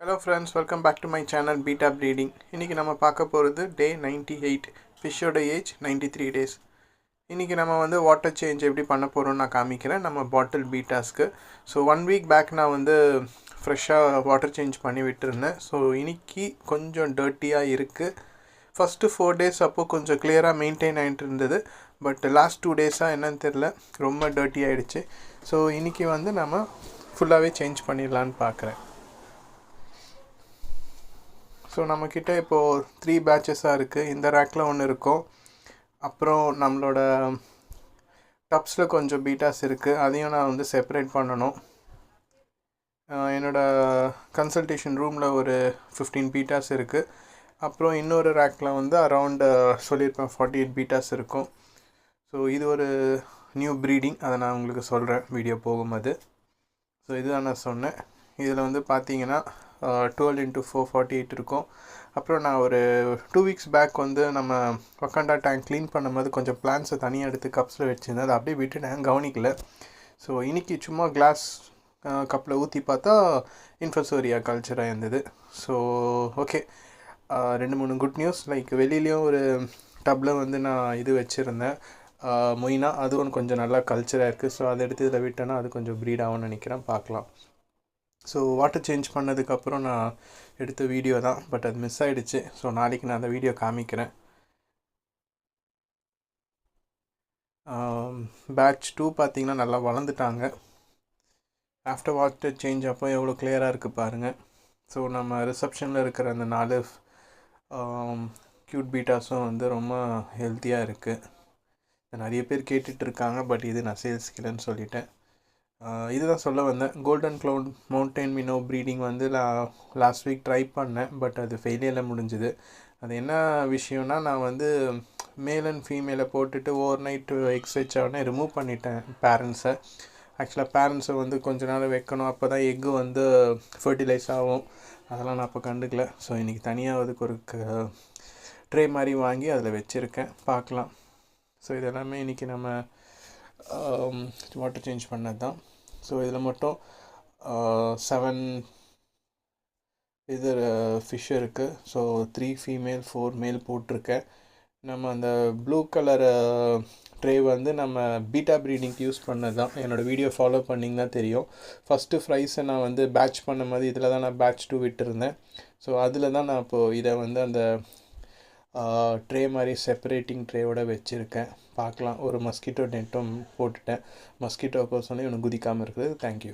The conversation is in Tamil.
Hello friends, welcome back to my channel Beta Breeding. இன்னைக்கு நம்ம பார்க்க போகிறது day 98. ஃபிஷ்ஷோட age 93 days. இன்னைக்கு நம்ம வந்து வாட்டர் சேஞ்ச் எப்படி பண்ண போகிறோம்னு நான் காமிக்கிறேன் நம்ம பாட்டில் பீட்டாஸ்க்கு. ஸோ 1 week பேக் நான் வந்து ஃப்ரெஷ்ஷாக வாட்டர் சேஞ்ச் பண்ணி விட்டுருந்தேன். ஸோ இன்னைக்கு கொஞ்சம் டர்ட்டியாக இருக்குது. ஃபஸ்ட்டு 4 days அப்போது கொஞ்சம் கிளியராக மெயின்டைன் ஆகிட்டு இருந்தது. பட் லாஸ்ட் 2 days என்னன்னு தெரில, ரொம்ப டர்ட்டி ஆகிடுச்சு. ஸோ இன்னைக்கு வந்து நம்ம ஃபுல்லாகவே சேஞ்ச் பண்ணிடலான்னு பார்க்குறேன். ஸோ நம்மக்கிட்ட இப்போது 3 பேட்சஸாக இருக்குது. இந்த ரேக்கில் ஒன்று இருக்கும், அப்புறம் நம்மளோட டப்ஸில் கொஞ்சம் பீட்டாஸ் இருக்குது, அதையும் நான் வந்து செப்பரேட் பண்ணணும். என்னோடய கன்சல்டேஷன் ரூமில் ஒரு 15 பீட்டாஸ் இருக்குது. அப்புறம் இன்னொரு ரேக்கில் வந்து அரவுண்ட் சொல்லியிருப்பேன் 48 பீட்டாஸ் இருக்கும். ஸோ இது ஒரு நியூ ப்ரீடிங், அதை நான் உங்களுக்கு சொல்கிறேன் வீடியோ போகும்போது. ஸோ இதுதான் நான் சொன்னேன். இதில் வந்து பார்த்தீங்கன்னா 12 into 4 48 இருக்கும். அப்புறம் நான் ஒரு 2 weeks பேக் வந்து நம்ம வக்காண்டா டேங்க் க்ளீன் பண்ணும்போது கொஞ்சம் பிளான்ஸை தனியாக எடுத்து கப்ஸில் வச்சுருந்தேன், அதை அப்படியே விட்டுட்டேன், கவனிக்கல. ஸோ இன்றைக்கி சும்மா கிளாஸ் கப்பில் ஊற்றி பார்த்தா இன்ஃபசோரியா கல்ச்சராக இருந்தது. So okay, 2-3 good news. Like வெளியிலையும் ஒரு டப்பில் வந்து நான் இது வச்சுருந்தேன் மொயினா, அதுவும் கொஞ்சம் நல்லா கல்ச்சராக இருக்குது. ஸோ அதை எடுத்து இதில் விட்டேன்னா அது கொஞ்சம் ப்ரீட் ஆகும்னு நினைக்கிறேன், பார்க்கலாம். ஸோ வாட்டர் சேஞ்ச் பண்ணதுக்கப்புறம் நான் எடுத்த வீடியோ தான், பட் அது மிஸ் ஆகிடுச்சு. ஸோ நாளைக்கு நான் அந்த வீடியோ காமிக்கிறேன். பேட்ச் 2 பார்த்திங்கன்னா நல்லா வளர்ந்துட்டாங்க. ஆஃப்டர் வாட்டர் சேஞ்ச் அப்போ எவ்வளோ கிளியராக இருக்குது பாருங்கள். ஸோ நம்ம ரிசப்ஷனில் இருக்கிற அந்த 4 க்யூட் பீட்டாஸும் வந்து ரொம்ப ஹெல்த்தியாக இருக்குது. நிறைய பேர் கேட்டுட்ருக்காங்க, பட் இது நான் சேல்ஸ் இல்லைன்னு சொல்லிட்டேன். இதுதான் சொல்ல வந்தேன். Golden cloud mountain minnow breeding வந்து நான் லாஸ்ட் வீக் ட்ரை பண்ணேன், பட் அது ஃபெயிலியரில் முடிஞ்சுது. அது என்ன விஷயம்னா, நான் வந்து மேல் அண்ட் ஃபீமேலை போட்டுட்டு ஓவர் நைட்டு எக்ஸ் வச்சோடனே ரிமூவ் பண்ணிட்டேன் பேரண்ட்ஸை. ஆக்சுவலாக பேரண்ட்ஸை வந்து கொஞ்ச நாள் வைக்கணும், அப்போ தான் எக்கு வந்து ஃபர்டிலைஸ் ஆகும். அதெல்லாம் நான் அப்போ கண்டுக்கல. ஸோ இன்றைக்கி தனியாக அதுக்கு ஒரு ட்ரே மாதிரி வாங்கி அதில் வச்சுருக்கேன், பார்க்கலாம். ஸோ இதெல்லாமே இன்றைக்கி நம்ம வாட்டர் சேஞ்ச் பண்ணது தான். ஸோ இதில் மட்டும் 7 இது ஃபிஷ் இருக்குது. ஸோ 3 ஃபீமேல் 4 மேல் போட்டிருக்கேன். நம்ம அந்த ப்ளூ கலர் ட்ரே வந்து நம்ம பீட்டா ப்ரீடிங்க்கு யூஸ் பண்ணது தான். என்னோடய வீடியோ ஃபாலோ பண்ணிங்கன்னா தெரியும். ஃபஸ்ட்டு ஃப்ரைஸை நான் வந்து பேட்ச் பண்ணும்போது இதில் தான் நான் பேட்ச் 2 விட்டுருந்தேன். ஸோ அதில் தான் நான் இப்போது இதை வந்து அந்த ட்ரே மாதிரி செப்பரேட்டிங் ட்ரேவோட வச்சுருக்கேன், பார்க்கலாம். ஒரு மஸ்கிட்டோ நெட்டும் போட்டுட்டேன், மஸ்கிட்டோ பர்சனலி ஒன்று குதிக்காமல் இருக்குது. தேங்க்யூ.